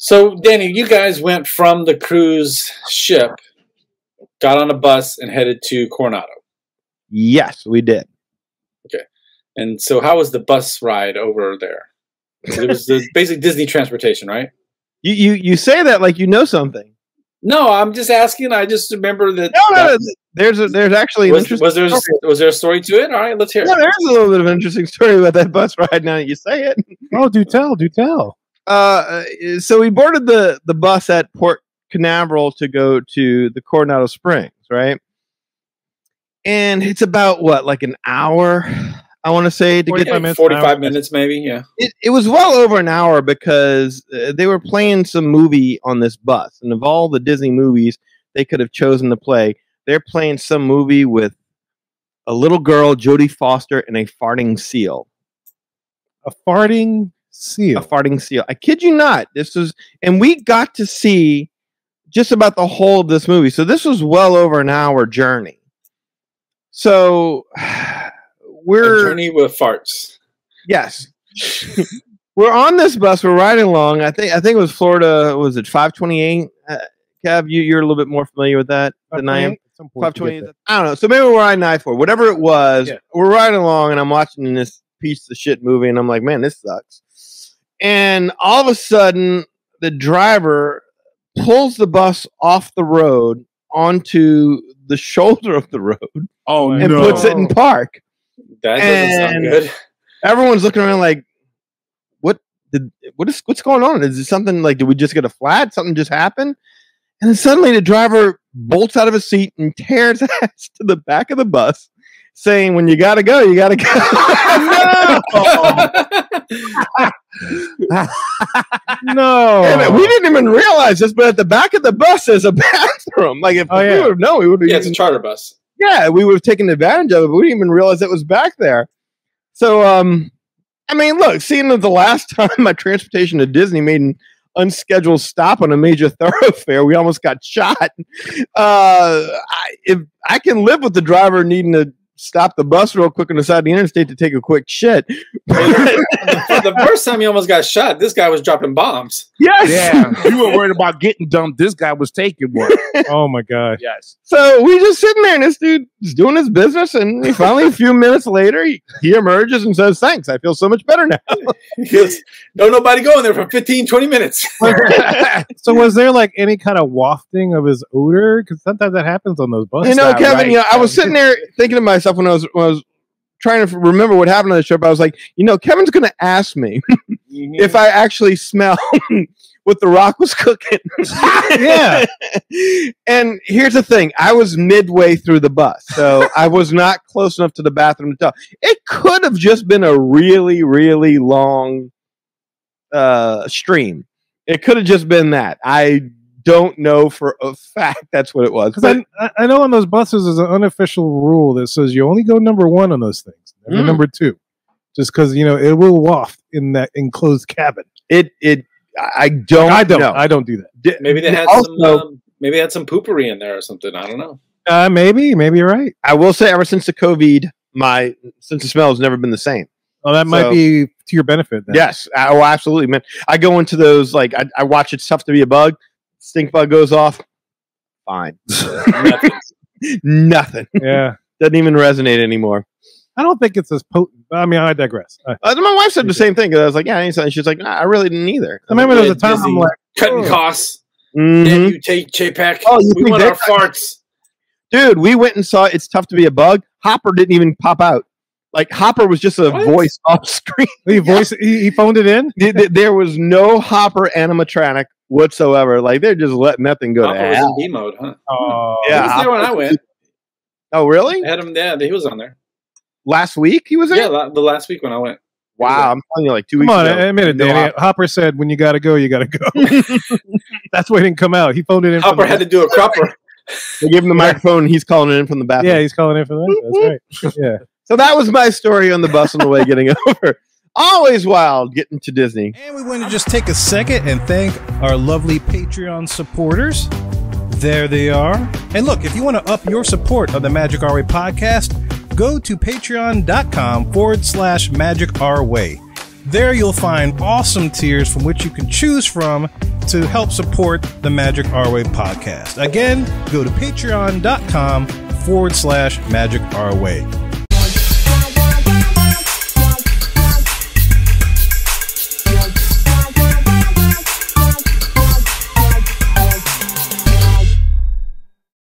So, Danny, you guys went from the cruise ship, got on a bus, and headed to Coronado. Yes, we did. Okay. And so how was the bus ride over there? It was basically Disney transportation, right? You say that like you know something. No, I'm just asking. I just remember that. No. There's actually an interesting was there a story to it? All right, let's hear it. Yeah, there's a little bit of an interesting story about that bus ride now that you say it. Oh, do tell. So we boarded the bus at Port Canaveral to go to the Coronado Springs, right? And it's about like an hour, I want to say, to get 45 minutes maybe, yeah. It was well over an hour because they were playing some movie on this bus. And of all the Disney movies they could have chosen to play, they're playing some movie with a little girl, Jodie Foster, and a farting seal. A farting seal? A farting seal. I kid you not. And we got to see just about the whole of this movie. So this was well over an hour journey. So we're... A journey with farts. Yes. We're on this bus. We're riding along. I think it was Florida. Was it 528? Kev, you're a little bit more familiar with that than I am. 528. I don't know. So maybe we're riding I-4. Whatever it was, we're riding along, and I'm watching this piece of shit movie, and I'm like, man, this sucks. And all of a sudden, the driver pulls the bus off the road onto the shoulder of the road. And puts it in park. That doesn't sound good. Everyone's looking around like, what's going on? Is it something like, did we just get a flat? Something just happened? And then suddenly the driver bolts out of his seat and tears ass to the back of the bus, saying, when you gotta go, you gotta go. No. And we didn't even realize this, but at the back of the bus is a bathroom. Like if we would have known, we would have. Yeah, it's a charter bus. Yeah, we would have taken advantage of it, but we didn't even realize it was back there. So, I mean, look, seeing that the last time my transportation to Disney made an unscheduled stop on a major thoroughfare, we almost got shot. If I can live with the driver needing to stop the bus real quick on the side of the interstate to take a quick shit. The first time you almost got shot, this guy was dropping bombs. Yes. Yeah. You were worried about getting dumped. This guy was taking one. Oh my God. Yes. So we just sitting there and this dude is doing his business, and finally a few minutes later he emerges and says, thanks, I feel so much better now. He goes, no nobody going there for 15, 20 minutes. So was there like any kind of wafting of his odor? Because sometimes that happens on those buses. You know, Kevin, right? I was sitting there thinking to myself when I was trying to remember what happened on the trip. I was like, Kevin's going to ask me if I actually smell what The Rock was cooking. Yeah. And here's the thing. I was midway through the bus, so I was not close enough to the bathroom to tell. It could have just been a really, really long stream. It could have just been that. I don't know for a fact that's what it was. Because I know on those buses there's an unofficial rule that says you only go number one on those things, never number two. Just because, it will waft in that enclosed cabin. I don't know. I don't do that. Maybe they had some poopery in there or something. I don't know. Maybe you're right. I will say, ever since the COVID, my sense of smell has never been the same. Oh, that might be to your benefit then. Yes. Oh, absolutely, man. I go into those, like, I watch It's Tough to Be a Bug. Stink bug goes off. Fine. Nothing. Yeah. Doesn't even resonate anymore. I don't think it's as potent. I mean, I digress. My wife said the same thing. I was like, yeah, and she's like, nah, I really didn't either. I remember there was a time I'm like, cutting costs. Then you take J-Pack. We want our farts. Dude, we went and saw It's Tough to Be a Bug. Hopper didn't even pop out. Like, Hopper was just a voice off screen. He phoned it in? There was no Hopper animatronic whatsoever. Like, they're just letting that thing go to hell. Hopper was in B mode, huh? Oh. Yeah. He was there when I went. Oh, really? I had him there. He was on there. Last week he was there? Yeah, the last week when I went. Wow, I'm telling you, like 2 weeks ago. Come on, admit it, Danny. Hopper said, when you got to go, you got to go. That's why he didn't come out. He phoned it in. Hopper had to do a cropper. They gave him the microphone, and he's calling it in from the bathroom. Yeah, he's calling in from that. That's right. Yeah. So that was my story on the bus on the way getting over. Always wild getting to Disney. And we want to just take a second and thank our lovely Patreon supporters. There they are. And look, if you want to up your support of the Magic Our Way podcast, go to patreon.com/Magic Our Way. There you'll find awesome tiers from which you can choose from to help support the Magic Our Way podcast. Again, go to patreon.com/Magic Our Way.